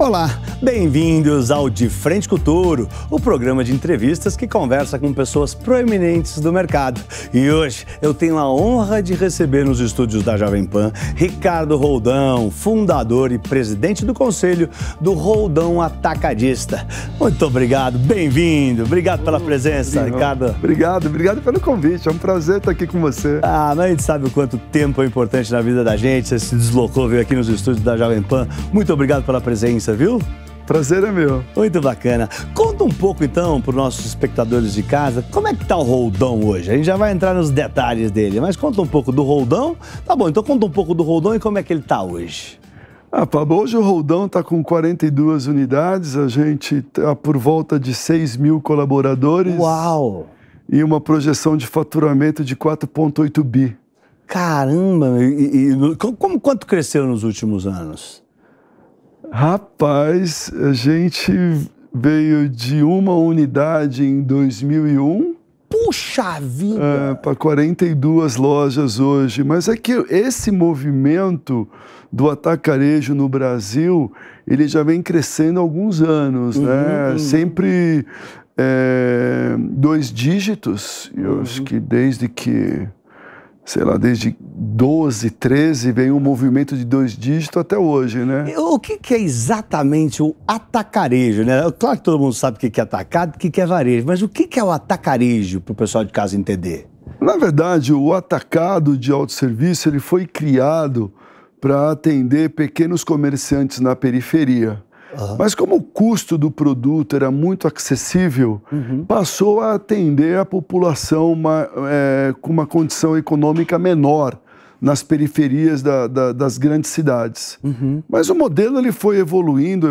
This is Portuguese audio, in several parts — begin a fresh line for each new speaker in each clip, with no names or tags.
Olá, bem-vindos ao De Frente com o Touro, o programa de entrevistas que conversa com pessoas proeminentes do mercado. E hoje eu tenho a honra de receber nos estúdios da Jovem Pan Ricardo Roldão, fundador e presidente do conselho do Roldão Atacadista. Muito obrigado, bem-vindo, obrigado pela presença, Ricardo.
Obrigado pelo convite, é um prazer estar aqui com você.
Mas a gente sabe o quanto tempo é importante na vida da gente, você se deslocou, veio aqui nos estúdios da Jovem Pan. Muito obrigado pela presença, viu?
Prazer é meu.
Muito bacana. Conta um pouco então para os nossos espectadores de casa, como é que tá o Roldão hoje? A gente já vai entrar nos detalhes dele, mas conta um pouco do Roldão. Tá bom, então conta um pouco do Roldão e como é que ele tá hoje.
Pablo, hoje o Roldão está com 42 unidades, a gente está por volta de 6 mil colaboradores.
Uau!
E uma projeção de faturamento de 4,8 bi.
Caramba! Quanto cresceu nos últimos anos?
Rapaz, a gente veio de uma unidade em 2001.
Puxa vida!
Para 42 lojas hoje. Mas é que esse movimento do atacarejo no Brasil, ele já vem crescendo há alguns anos, né? Sempre 2 dígitos. Eu acho que desde 12, 13, vem um movimento de 2 dígitos até hoje, né?
O que é exatamente o atacarejo, né? Claro que todo mundo sabe o que é atacado, o que é varejo, mas o que é o atacarejo, para o pessoal de casa entender?
Na verdade, o atacado de autosserviço, ele foi criado para atender pequenos comerciantes na periferia. Mas como o custo do produto era muito acessível, passou a atender a população com uma condição econômica menor nas periferias das grandes cidades. Mas o modelo ele foi evoluindo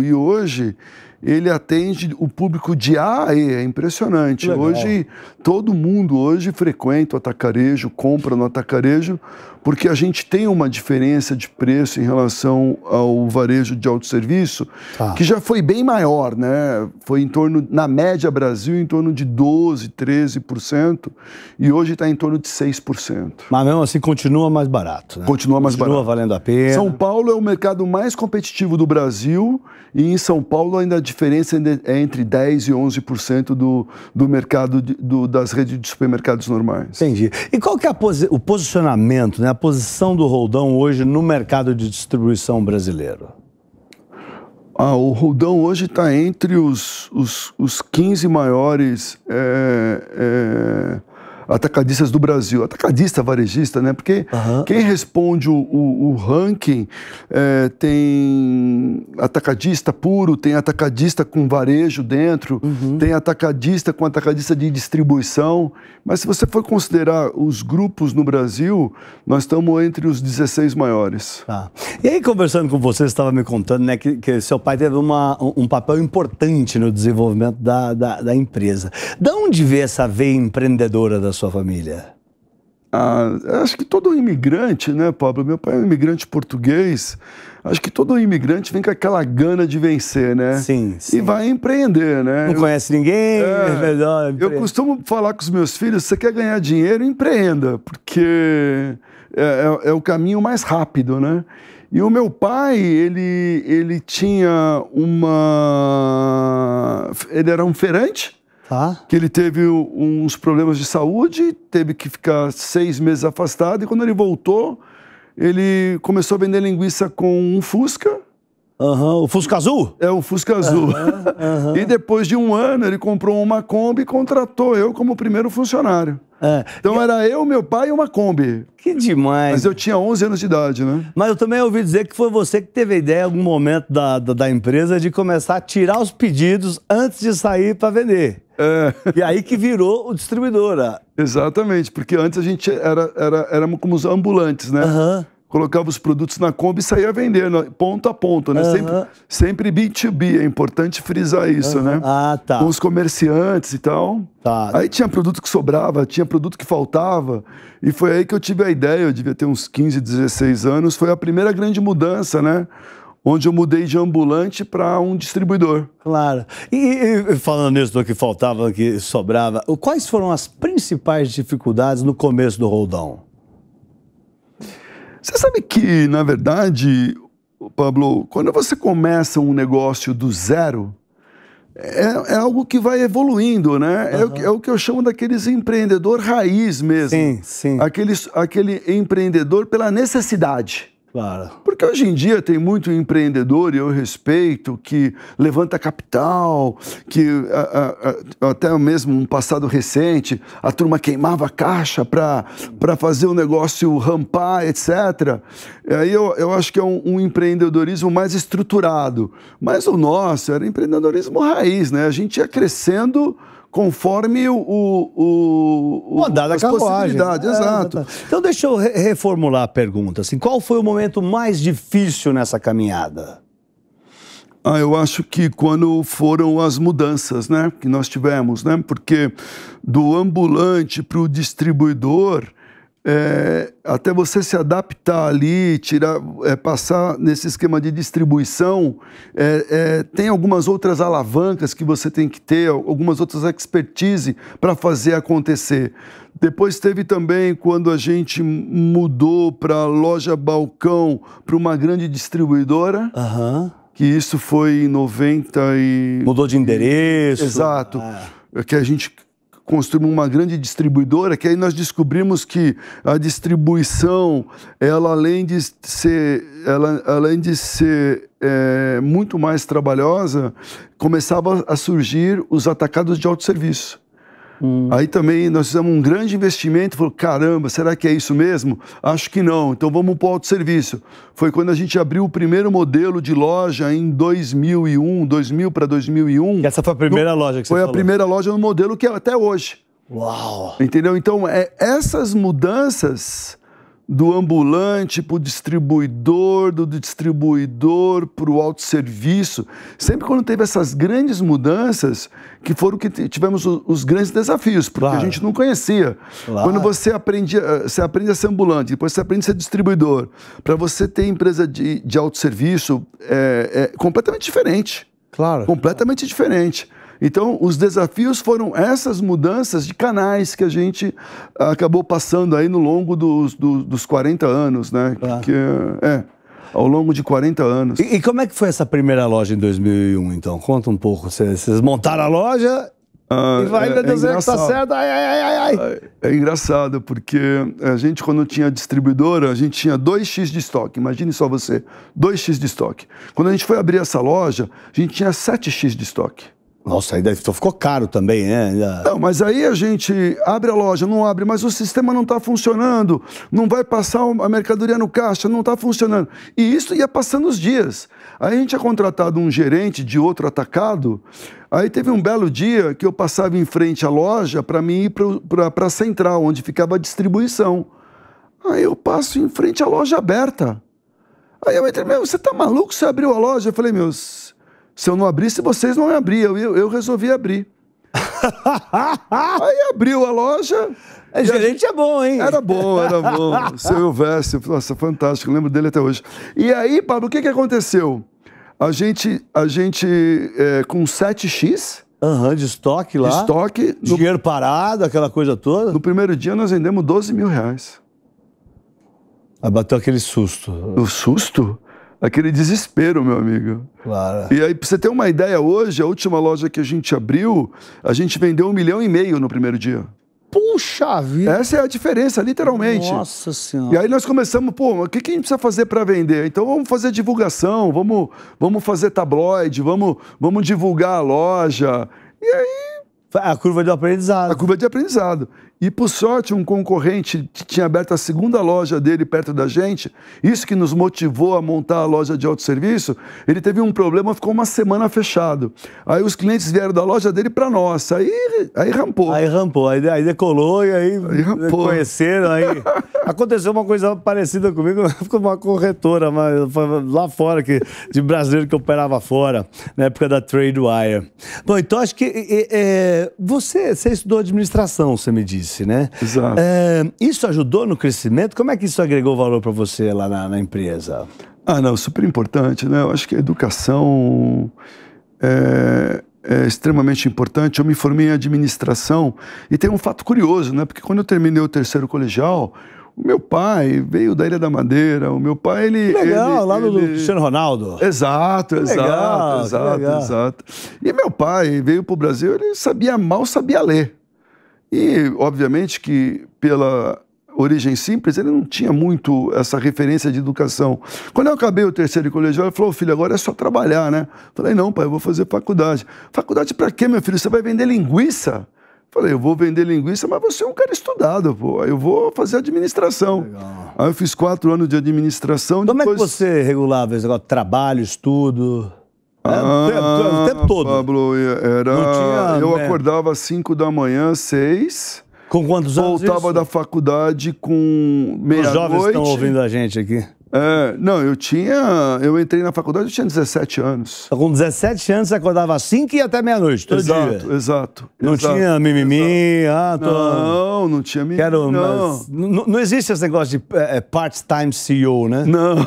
e hoje ele atende o público de A a E, é impressionante.
Legal.
Hoje, todo mundo frequenta o atacarejo, compra no atacarejo, porque a gente tem uma diferença de preço em relação ao varejo de autosserviço, que já foi bem maior, né? Foi na média Brasil, em torno de 12%, 13%, e hoje está em torno de 6%.
Mas mesmo assim continua mais barato, né?
Continua mais barato.
Continua valendo a pena.
São Paulo é o mercado mais competitivo do Brasil, e em São Paulo ainda a diferença é entre 10% e 11% do mercado das redes de supermercados normais.
Entendi. E qual que é o posicionamento, né? A posição do Roldão hoje no mercado de distribuição brasileiro?
O Roldão hoje está entre os 15 maiores atacadistas do Brasil. Atacadista, varejista, né? Porque quem responde o ranking tem atacadista puro, tem atacadista com varejo dentro, tem atacadista com atacadista de distribuição. Mas se você for considerar os grupos no Brasil, nós estamos entre os 16 maiores.
E aí, conversando com você estava me contando, né, que seu pai teve um papel importante no desenvolvimento da empresa. De onde veio essa veia empreendedora da sua família?
Acho que todo imigrante, né, Pablo? Meu pai é um imigrante português. Acho que todo imigrante vem com aquela gana de vencer, né?
Sim.
E vai empreender, né?
Não conhece ninguém, é melhor empreender.
Eu costumo falar com os meus filhos, se você quer ganhar dinheiro, empreenda, porque é o caminho mais rápido, né? E o meu pai, ele tinha ele era um feirante, que ele teve uns problemas de saúde, teve que ficar 6 meses afastado, e quando ele voltou, ele começou a vender linguiça com um Fusca.
O Fusca Azul?
É, o Fusca Azul. E depois de 1 ano, ele comprou uma Kombi e contratou eu como primeiro funcionário. Então era eu, meu pai e uma Kombi.
Que demais.
Mas eu tinha 11 anos de idade, né?
Mas eu também ouvi dizer que foi você que teve a ideia em algum momento da empresa de começar a tirar os pedidos antes de sair para vender. E aí que virou o distribuidor.
Exatamente, porque antes a gente éramos como os ambulantes, né? Colocava os produtos na Kombi e saía vendendo, ponto a ponto, né? Sempre B2B, é importante frisar isso, né? Com os comerciantes e tal. Aí tinha produto que sobrava, tinha produto que faltava, e foi aí que eu tive a ideia, eu devia ter uns 15, 16 anos, foi a primeira grande mudança, né? Onde eu mudei de ambulante para um distribuidor.
Claro. E falando nisso do que faltava, que sobrava, quais foram as principais dificuldades no começo do Roldão?
Você sabe que, na verdade, Pablo, quando você começa um negócio do zero, é algo que vai evoluindo, né? É o que eu chamo daqueles empreendedor raiz mesmo.
Sim, sim.
Aquele empreendedor pela necessidade.
Claro.
Porque hoje em dia tem muito empreendedor, e eu respeito, que levanta capital, que até mesmo um passado recente, a turma queimava a caixa para fazer o negócio rampar, etc. Aí eu acho que é um empreendedorismo mais estruturado. Mas o nosso era empreendedorismo raiz, né? A gente ia crescendo conforme
o andar da carruagem.
Exato.
Então deixa eu reformular a pergunta. Assim, qual foi o momento mais difícil nessa caminhada?
Eu acho que quando foram as mudanças, né, que nós tivemos, né? Porque do ambulante para o distribuidor, até você se adaptar ali, passar nesse esquema de distribuição, tem algumas outras alavancas que você tem que ter, algumas outras expertise para fazer acontecer. Depois teve também quando a gente mudou para loja balcão, para uma grande distribuidora, que isso foi em 90 e...
Mudou de endereço.
Exato. Que a gente construímos uma grande distribuidora, que aí nós descobrimos que a distribuição, ela além de ser muito mais trabalhosa, começava a surgir os atacados de autosserviço. Aí também nós fizemos um grande investimento, falou, caramba, será que é isso mesmo? Acho que não, então vamos para o autosserviço. Foi quando a gente abriu o primeiro modelo de loja em 2001, 2000 para 2001.
Essa foi a primeira loja que você falou?
Foi a primeira loja no modelo que é até hoje.
Uau!
Entendeu? Então, essas mudanças do ambulante para o distribuidor, do distribuidor para o autosserviço, sempre quando teve essas grandes mudanças, que foram que tivemos os grandes desafios, porque a gente não conhecia. Quando você aprende a ser ambulante, depois você aprende a ser distribuidor, para você ter empresa de autosserviço, é completamente diferente. Completamente diferente. Então, os desafios foram essas mudanças de canais que a gente acabou passando aí no longo dos 40 anos, né? Ao longo de 40 anos.
E como é que foi essa primeira loja em 2001, então? Conta um pouco. Vocês montaram a loja e vai, meu Deus, que tá certo, ai.
É engraçado, porque a gente, quando tinha distribuidora, a gente tinha 2x de estoque. Imagine só você, 2x de estoque. Quando a gente foi abrir essa loja, a gente tinha 7x de estoque.
Nossa, aí ficou caro também, né?
Não, mas aí a gente abre a loja, não abre, mas o sistema não está funcionando, não vai passar a mercadoria no caixa, não está funcionando. E isso ia passando os dias. Aí a gente tinha contratado um gerente de outro atacado, aí teve um belo dia que eu passava em frente à loja para mim ir para a central, onde ficava a distribuição. Aí eu passo em frente à loja aberta. Aí eu entrei, você tá maluco? Você abriu a loja? Eu falei, se eu não abrisse, vocês não abriam. Eu resolvi abrir. Aí abriu a loja.
O gerente é bom, hein?
Era bom. Se eu houvesse, nossa, fantástico, eu lembro dele até hoje. E aí, Pablo, o que aconteceu? A gente com 7x...
de estoque lá.
De estoque.
Dinheiro parado, aquela coisa toda.
No primeiro dia nós vendemos 12 mil reais.
Aí bateu aquele susto.
O susto? Aquele desespero, meu amigo. E aí, pra você ter uma ideia, hoje, a última loja que a gente abriu, a gente vendeu 1,5 milhão no primeiro dia.
Puxa vida!
Essa é a diferença, literalmente.
Nossa Senhora!
E aí nós começamos, o que a gente precisa fazer para vender? Então vamos fazer divulgação, vamos fazer tabloide, vamos divulgar a loja. E aí...
A curva de aprendizado.
A curva de aprendizado. E, por sorte, um concorrente que tinha aberto a segunda loja dele perto da gente, isso que nos motivou a montar a loja de autosserviço, ele teve um problema, ficou uma semana fechado. Aí os clientes vieram da loja dele para nossa, aí rampou.
Aí decolou e aí conheceram, aí... Aconteceu uma coisa parecida comigo, ficou uma corretora lá fora, de brasileiro que operava fora, na época da Tradewire. Bom, então acho que você estudou administração, você me disse, né?
Exato.
Isso ajudou no crescimento? Como é que isso agregou valor para você lá na empresa?
Não, super importante, né? Eu acho que a educação é extremamente importante. Eu me formei em administração e tem um fato curioso, né? Porque quando eu terminei o terceiro colegial, O meu pai veio da Ilha da Madeira, o meu pai, ele...
Legal, lá do Cristiano Ronaldo.
Exato. E meu pai veio para o Brasil, ele mal sabia ler. E, obviamente, que pela origem simples, ele não tinha muito essa referência de educação. Quando eu acabei o terceiro colegial, ele falou, filho, agora é só trabalhar, né? Falei, não, pai, eu vou fazer faculdade. Faculdade para quê, meu filho? Você vai vender linguiça? Falei, eu vou vender linguiça, mas você é um cara estudado, pô. Eu vou fazer administração. Legal. Aí eu fiz 4 anos de administração.
Como é que você regulava esse negócio? Trabalho, estudo? O tempo todo.
Pablo, eu acordava às 5 da manhã, 6.
Com quantos anos?
Voltava da faculdade com meia-noite.
Os jovens estão ouvindo a gente aqui.
Não, eu entrei na faculdade, eu tinha 17 anos.
Com 17 anos você acordava às 5 e ia até meia-noite, todo dia.
Exato.
Não tinha mimimi,
Não tinha mimimi,
não existe esse negócio de part-time CEO, né?
Não.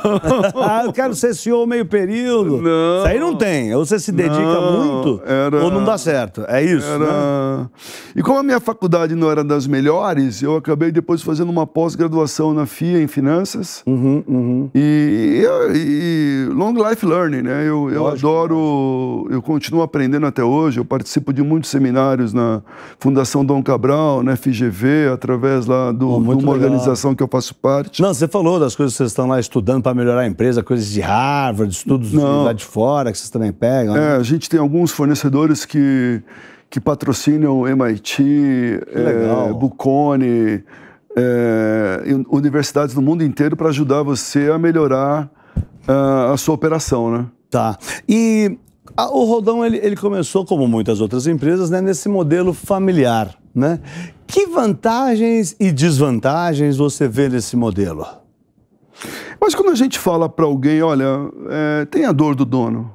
Eu quero ser CEO meio período.
Não.
Isso aí não tem. Ou você se dedica muito, ou não dá certo. É isso, né?
E como a minha faculdade não era das melhores, eu acabei depois fazendo uma pós-graduação na FIA em finanças. E long life learning, né? Eu adoro, eu continuo aprendendo até hoje. Eu participo de muitos seminários na Fundação Dom Cabral, na FGV, através lá de uma organização que eu faço parte.
Não, você falou das coisas que vocês estão lá estudando para melhorar a empresa, coisas de Harvard, estudos lá de fora que vocês também pegam. Né?
A gente tem alguns fornecedores que patrocinam MIT, Bocconi, universidades do mundo inteiro para ajudar você a melhorar a sua operação, né?
Tá. E o Roldão, ele começou, como muitas outras empresas, né, nesse modelo familiar, né? Que vantagens e desvantagens você vê nesse modelo?
Mas quando a gente fala para alguém, olha, tem a dor do dono.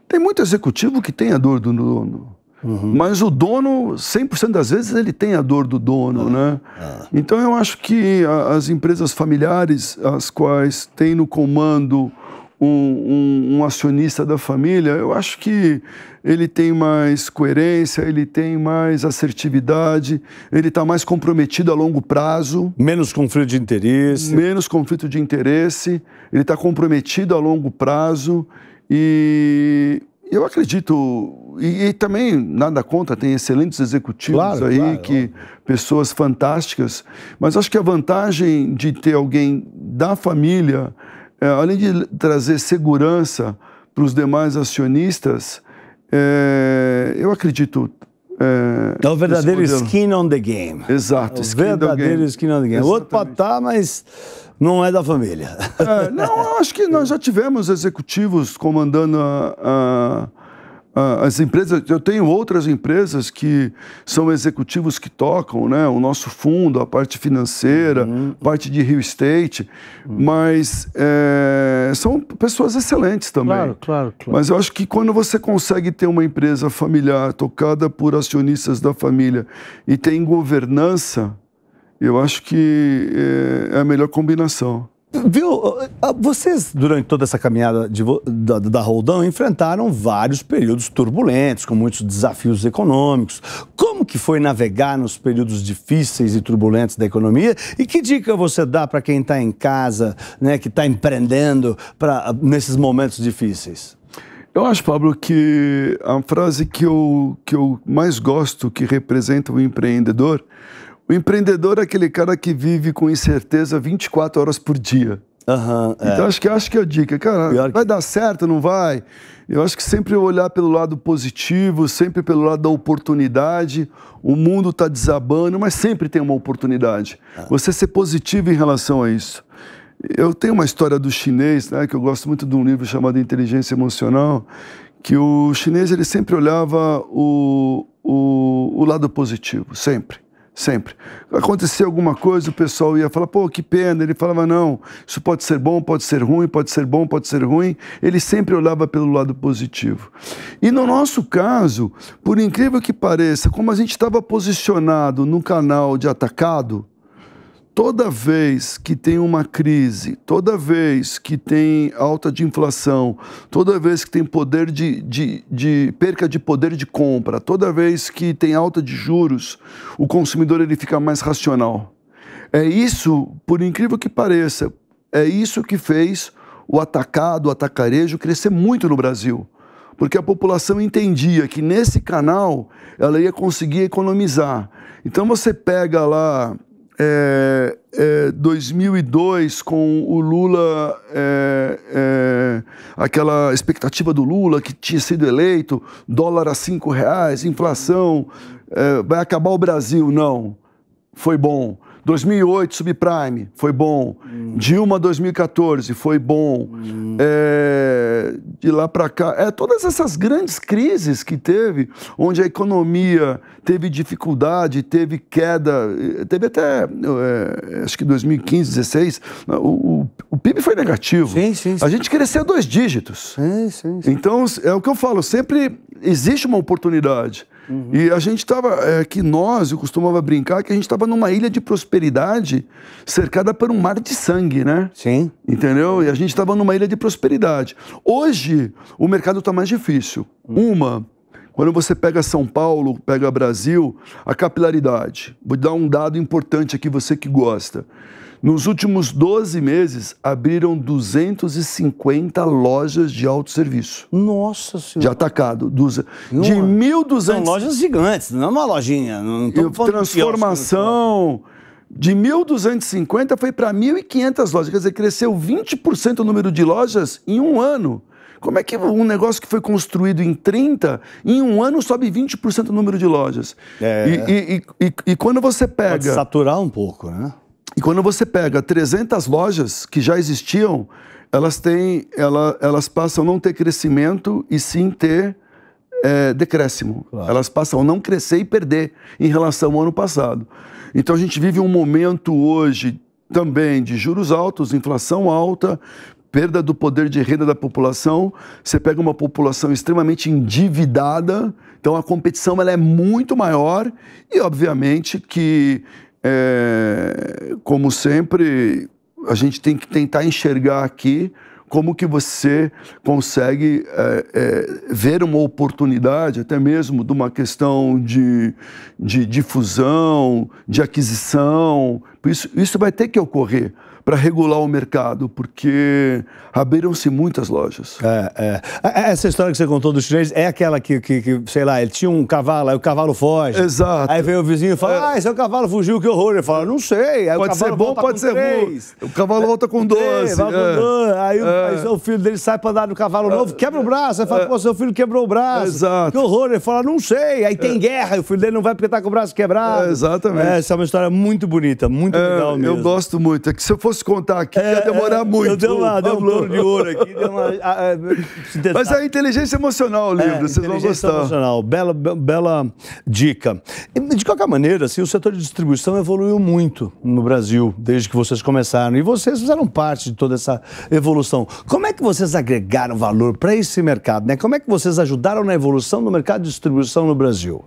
Tem muito executivo que tem a dor do dono. Mas o dono, 100% das vezes, ele tem a dor do dono, né? Então, eu acho que as empresas familiares, as quais têm no comando um acionista da família, eu acho que ele tem mais coerência, ele tem mais assertividade, ele está mais comprometido a longo prazo.
Menos conflito de interesse.
Menos conflito de interesse, ele está comprometido a longo prazo e... Eu acredito, e também nada contra, tem excelentes executivos pessoas fantásticas, mas acho que a vantagem de ter alguém da família, além de trazer segurança para os demais acionistas, eu acredito...
É o verdadeiro skin on the game.
Exato.
O verdadeiro skin on the game. O outro pode estar, mas não é da família.
Não, acho que nós já tivemos executivos comandando as empresas. Eu tenho outras empresas que são executivos que tocam, né? O nosso fundo, a parte financeira, parte de real estate, mas são pessoas excelentes também.
Claro.
Mas eu acho que quando você consegue ter uma empresa familiar tocada por acionistas da família e tem governança, eu acho que é a melhor combinação.
Viu, vocês, durante toda essa caminhada da Roldão, enfrentaram vários períodos turbulentos, com muitos desafios econômicos. Como que foi navegar nos períodos difíceis e turbulentos da economia? E que dica você dá para quem está em casa, né, que está empreendendo nesses momentos difíceis?
Eu acho, Pablo, que a frase que eu mais gosto, que representa o empreendedor é aquele cara que vive com incerteza 24 horas por dia. Então, acho que é a dica. Cara, vai dar certo, não vai? Eu acho que sempre olhar pelo lado positivo, sempre pelo lado da oportunidade. O mundo está desabando, mas sempre tem uma oportunidade. Você ser positivo em relação a isso. Eu tenho uma história do chinês, né, que eu gosto muito de um livro chamado Inteligência Emocional, que o chinês ele sempre olhava o lado positivo, sempre. Sempre. Acontecia alguma coisa, o pessoal ia falar, pô, que pena. Ele falava, não, isso pode ser bom, pode ser ruim, pode ser bom, pode ser ruim. Ele sempre olhava pelo lado positivo. E no nosso caso, por incrível que pareça, como a gente estava posicionado no canal de atacado, toda vez que tem uma crise, toda vez que tem alta de inflação, toda vez que tem poder perca de poder de compra, toda vez que tem alta de juros, o consumidor ele fica mais racional. É isso, por incrível que pareça, é isso que fez o atacado, o atacarejo crescer muito no Brasil. Porque a população entendia que nesse canal ela ia conseguir economizar. Então você pega lá 2002 com o Lula, aquela expectativa do Lula que tinha sido eleito, dólar a R$5, inflação, vai acabar o Brasil. Não, foi bom. 2008, subprime, foi bom. Dilma, 2014, foi bom. De lá para cá, todas essas grandes crises que teve, onde a economia teve dificuldade, teve queda, teve até, acho que 2015, 2016, o PIB foi negativo.
Sim.
A gente cresceu 2 dígitos.
Sim.
Então, é o que eu falo, sempre existe uma oportunidade. E a gente estava, eu costumava brincar que a gente estava numa ilha de prosperidade cercada por um mar de sangue, né?
Sim.
Entendeu? E a gente estava numa ilha de prosperidade. Hoje, o mercado está mais difícil. Quando você pega São Paulo, pega Brasil, a capilaridade. Vou dar um dado importante aqui, você que gosta. Nos últimos 12 meses, abriram 250 lojas de autosserviço.
Nossa Senhora.
De atacado. De 1.200...
São lojas gigantes, não é uma lojinha. Não
transformação... De 1.250 foi para 1.500 lojas. Quer dizer, cresceu 20% o número de lojas em um ano. Como é que um negócio que foi construído em 30, em um ano sobe 20% o número de lojas? E quando você pega...
Pode saturar um pouco, né?
E quando você pega 300 lojas que já existiam, elas passam a não ter crescimento e sim ter decréscimo. Claro. Elas passam a não crescer e perder em relação ao ano passado. Então a gente vive um momento hoje também de juros altos, inflação alta, perda do poder de renda da população. Você pega uma população extremamente endividada, então a competição ela é muito maior e obviamente que como sempre, a gente tem que tentar enxergar aqui como que você consegue ver uma oportunidade, até mesmo de uma questão de difusão, de aquisição. Isso vai ter que ocorrer para regular o mercado, porque abriram-se muitas lojas.
Essa história que você contou do chinês é aquela que, sei lá, ele tinha um cavalo, aí o cavalo foge.
Exato.
Aí veio o vizinho e fala, seu cavalo fugiu, que horror. Ele fala, não sei. Aí
pode ser bom, pode ser ruim. O cavalo volta com 12.
Aí o filho dele sai para andar no cavalo novo, quebra o braço. Aí fala, pô, seu filho quebrou o braço.
Exato.
Que horror. Ele fala, não sei. Aí tem guerra, e o filho dele não vai porque tá com o braço quebrado.
Exatamente.
Essa é uma história muito bonita, muito legal mesmo.
Eu gosto muito. É que se eu fosse contar aqui, ia demorar muito.
Deu um touro de ouro aqui.
Mas é inteligência emocional o livro, vocês vão gostar.
Emocional. Bela dica. De qualquer maneira, assim, o setor de distribuição evoluiu muito no Brasil, desde que vocês começaram. E vocês fizeram parte de toda essa evolução. Como é que vocês agregaram valor para esse mercado, né? Como é que vocês ajudaram na evolução do mercado de distribuição no Brasil?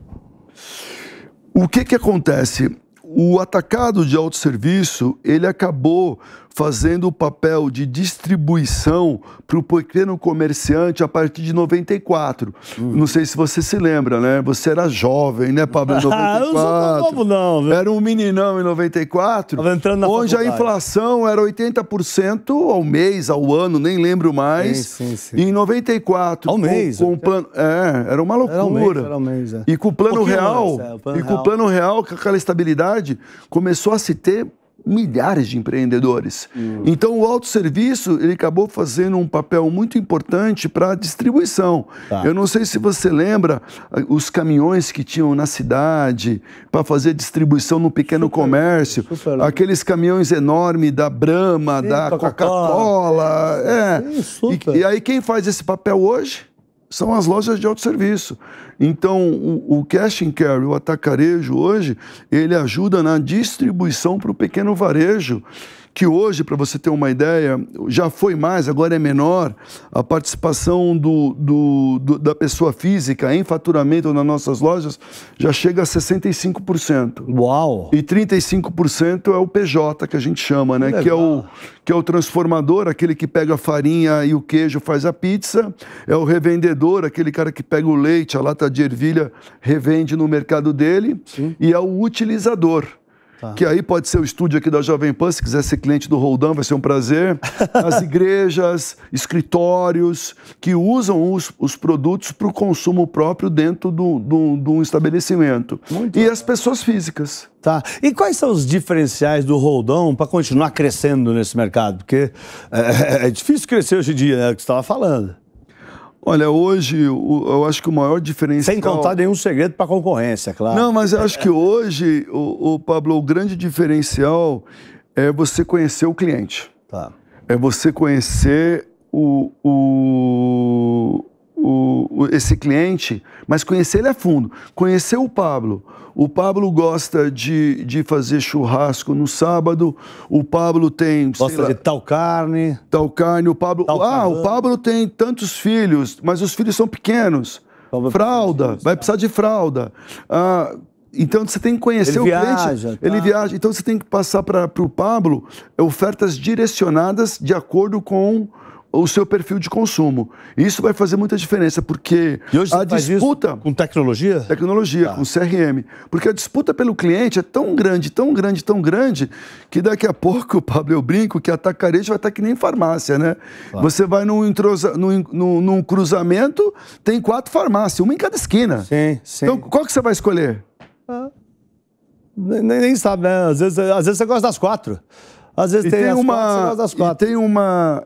O que acontece? O atacado de autosserviço, ele acabou fazendo o papel de distribuição para o pequeno comerciante a partir de 94. Não sei se você se lembra, né? Você era jovem, né, Pablo? Em 94.
Eu não sou novo, não. Viu?
Era um meninão em 94, onde a inflação era 80% ao mês, ao ano, nem lembro mais.
Sim.
E em 94...
Ao mês?
Com o plano, era uma loucura.
Era um mês.
E com o plano real, com o plano real, com aquela estabilidade, começou a se ter milhares de empreendedores. Então o autosserviço, ele acabou fazendo um papel muito importante para a distribuição. Eu não sei se você lembra os caminhões que tinham na cidade para fazer distribuição no pequeno comércio, aqueles caminhões enormes da Brahma, da Coca-Cola. E aí quem faz esse papel hoje? São as lojas de autosserviço. Então, o cash and carry, o atacarejo hoje, ele ajuda na distribuição para o pequeno varejo, que hoje, para você ter uma ideia, já foi mais, agora é menor, a participação da pessoa física em faturamento nas nossas lojas já chega a 65%.
Uau!
E 35% é o PJ, que a gente chama, né? Que é o transformador, aquele que pega a farinha e o queijo faz a pizza, é o revendedor, aquele cara que pega o leite, a lata de ervilha, revende no mercado dele, e é o utilizador, que aí pode ser o estúdio aqui da Jovem Pan, se quiser ser cliente do Roldão, vai ser um prazer. As igrejas, escritórios, que usam os produtos para o consumo próprio dentro de um estabelecimento. E as pessoas físicas.
Tá. E quais são os diferenciais do Roldão para continuar crescendo nesse mercado? Porque é difícil crescer hoje em dia, né? O que você estava falando.
Olha, hoje eu acho que o maior diferencial...
Sem contar nenhum segredo para a concorrência, claro.
Não, mas eu acho que hoje, Pablo, o grande diferencial é você conhecer o cliente.
Tá.
É você conhecer esse cliente, mas conhecer ele a fundo. Conhecer o Pablo. O Pablo gosta de fazer churrasco no sábado. O Pablo tem...
Gosta de tal carne.
Tal carne. O Pablo... o Pablo tem tantos filhos, mas os filhos são pequenos. Fralda. Vai precisar de fralda. Então você tem que conhecer o cliente. Ele viaja. Então você tem que passar para o Pablo ofertas direcionadas de acordo com o seu perfil de consumo. Isso vai fazer muita diferença, porque
e hoje
a disputa...
com tecnologia?
Tecnologia, com CRM. Porque a disputa pelo cliente é tão grande, tão grande, tão grande, que daqui a pouco, Pablo, eu brinco que a atacarejo vai estar que nem farmácia, né? Claro. Você vai num cruzamento, tem 4 farmácias, uma em cada esquina.
Sim, sim.
Então, qual que você vai escolher?
Nem sabe, né? Às vezes você gosta das 4. Às vezes tem as 4.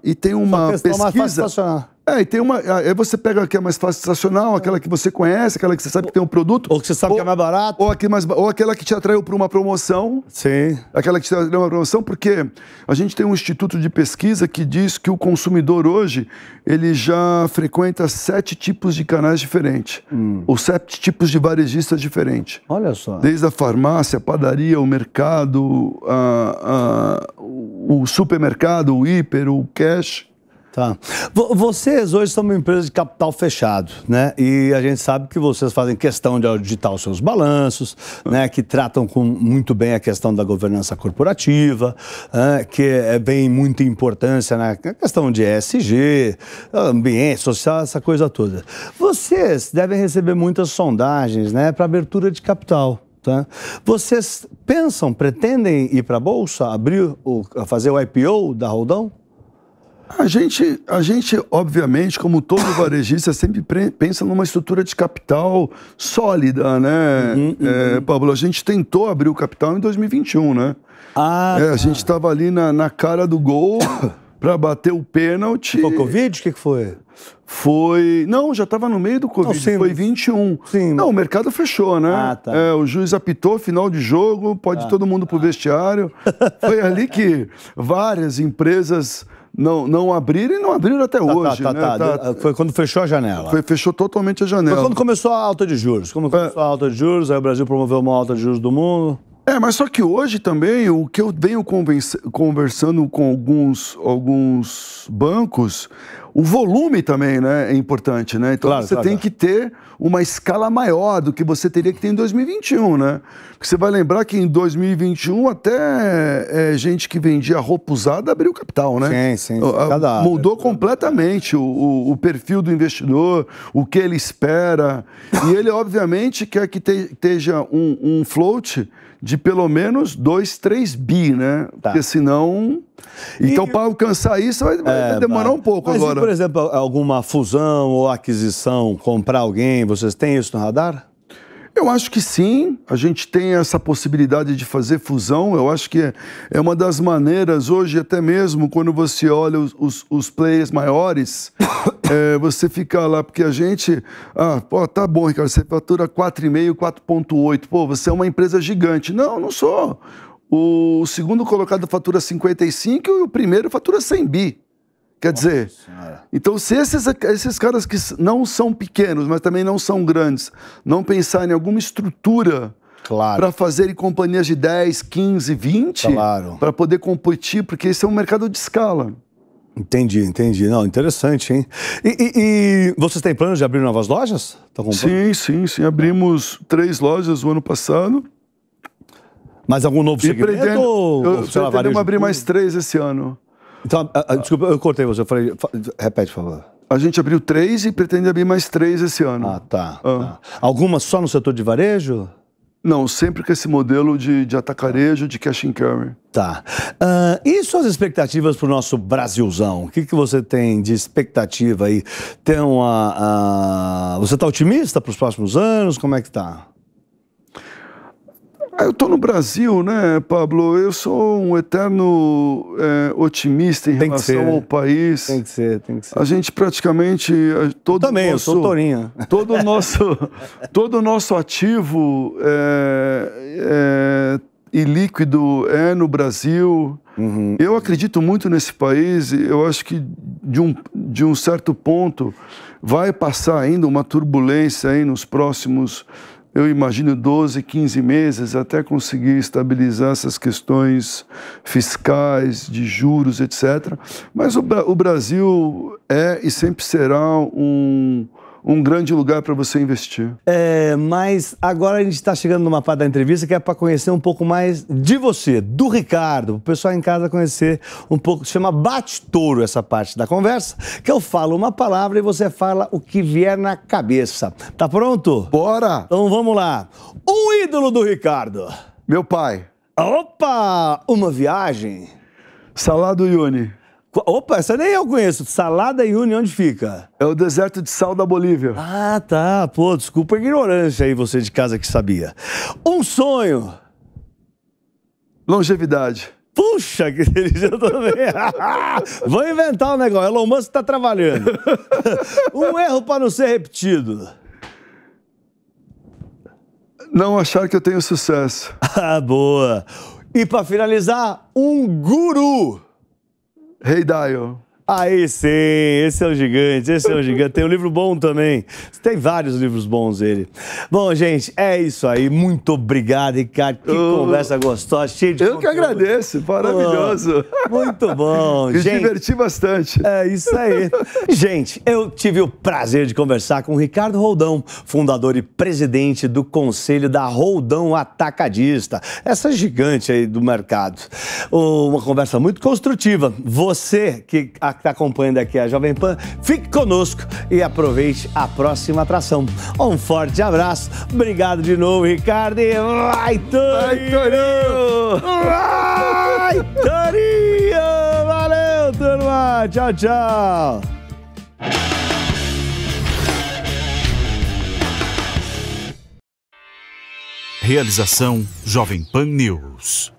E tem uma pesquisa... mais fácil estacionar. Aí você pega a que é mais fácil estacional, aquela que você conhece, aquela que você sabe que tem um produto.
Ou que você sabe que é mais barato.
Ou aquela que te atraiu para uma promoção.
Sim.
Aquela que te atraiu para uma promoção, porque a gente tem um instituto de pesquisa que diz que o consumidor hoje, ele já frequenta 7 tipos de canais diferentes. Ou 7 tipos de varejistas diferentes.
Olha só.
Desde a farmácia, a padaria, o mercado, o supermercado, o hiper, o cash.
Tá. Vocês hoje são uma empresa de capital fechado, né? E a gente sabe que vocês fazem questão de auditar os seus balanços, né? Que tratam muito bem a questão da governança corporativa, que vem muita importância na questão de ESG, ambiente social, essa coisa toda. Vocês devem receber muitas sondagens, né? Para abertura de capital. Tá? Vocês pretendem ir para a Bolsa, fazer o IPO da Roldão?
A gente, obviamente, como todo varejista, sempre pensa numa estrutura de capital sólida, né? Pablo, a gente tentou abrir o capital em 2021, né? A gente estava ali na cara do gol para bater o pênalti.
Foi Covid? O que foi?
Não, já estava no meio do Covid,
sim,
foi 21.
Sim.
Não, o mercado fechou, né? O juiz apitou, final de jogo, pode todo mundo pro vestiário. Foi ali que várias empresas... Não abriram e não abriram até hoje.
Foi quando fechou a janela.
Fechou totalmente a janela.
Foi quando começou a alta de juros. Quando começou a alta de juros, aí o Brasil promoveu uma alta de juros do mundo.
Mas só que hoje também, o que eu venho conversando com alguns bancos, o volume também, né, é importante, né? Então você tem que ter uma escala maior do que você teria que ter em 2021, né? Porque você vai lembrar que em 2021 até gente que vendia roupa usada abriu capital, né?
Sim.
Mudou completamente o perfil do investidor, o que ele espera. E ele, obviamente, quer que esteja um float de pelo menos 2, 3 bi, né? Porque senão... Então, para alcançar isso, vai demorar um pouco agora.
Mas, por exemplo, alguma fusão ou aquisição, comprar alguém, vocês têm isso no radar?
Eu acho que sim, a gente tem essa possibilidade de fazer fusão, eu acho que é uma das maneiras, hoje até mesmo, quando você olha os players maiores, você fica lá, porque a gente, tá bom, Ricardo, você fatura 4,5, 4,8, você é uma empresa gigante. Não sou. O segundo colocado fatura 55 e o primeiro fatura 100 bi. Quer dizer, então se esses caras que não são pequenos, mas também não são grandes, não pensarem em alguma estrutura para fazerem companhias de 10, 15, 20, para poder competir, porque esse é um mercado de escala.
Entendi. Não, interessante, hein? E vocês têm planos de abrir novas lojas?
Sim. Abrimos 3 lojas o ano passado.
Mas algum novo segmento?
Pretendemos abrir mais 3 esse ano.
Então, desculpa, eu cortei você. Eu falei, repete, por favor.
A gente abriu 3 e pretende abrir mais 3 esse ano.
Tá. Algumas só no setor de varejo?
Não, sempre com esse modelo de atacarejo, de cash and carry.
Tá. E suas expectativas para o nosso Brasilzão? O que você tem de expectativa aí? Você está otimista para os próximos anos? Como é que tá?
Eu estou no Brasil, né, Pablo? Eu sou um eterno otimista em relação ao país.
Tem que ser.
A gente praticamente...
Eu sou tourinho.
Todo o nosso ativo e líquido é no Brasil.
Uhum.
Eu acredito muito nesse país. Eu acho que de um certo ponto vai passar ainda uma turbulência aí nos próximos... Eu imagino 12, 15 meses até conseguir estabilizar essas questões fiscais, de juros, etc. Mas o Brasil é e sempre será um grande lugar para você investir.
Mas agora a gente está chegando numa parte da entrevista que é para conhecer um pouco mais de você, do Ricardo, o pessoal em casa conhecer um pouco, chama bate-touro essa parte da conversa, que eu falo uma palavra e você fala o que vier na cabeça. Tá pronto?
Bora!
Então vamos lá. O ídolo do Ricardo.
Meu pai.
Opa! Uma viagem.
Salar do Uyuni.
Opa, essa nem eu conheço. Salar do Uyuni, onde fica?
É o deserto de sal da Bolívia.
Ah, tá. Pô, desculpa a ignorância aí, você de casa que sabia. Um sonho.
Longevidade.
Puxa, que delícia também. Vou inventar um negócio. Elon Musk tá trabalhando. Um erro para não ser repetido.
Não achar que eu tenho sucesso.
Ah, boa. E para finalizar, um guru.
Ray Dalio.
Aí sim, esse é o gigante, Tem um livro bom também. Tem vários livros bons ele. Bom, gente, é isso aí. Muito obrigado, Ricardo. Que conversa gostosa, cheia de
conteúdo. Eu que agradeço, maravilhoso.
Muito bom.
Me diverti bastante.
É isso aí. Gente, eu tive o prazer de conversar com o Ricardo Roldão, fundador e presidente do Conselho da Roldão Atacadista, essa gigante aí do mercado. Uma conversa muito construtiva. Você que está acompanhando aqui a Jovem Pan, fique conosco e aproveite a próxima atração. Um forte abraço, obrigado de novo, Ricardo, e vai, Torinho! Vai, Torinho! Valeu, turma! Tchau, tchau!
Realização Jovem Pan News.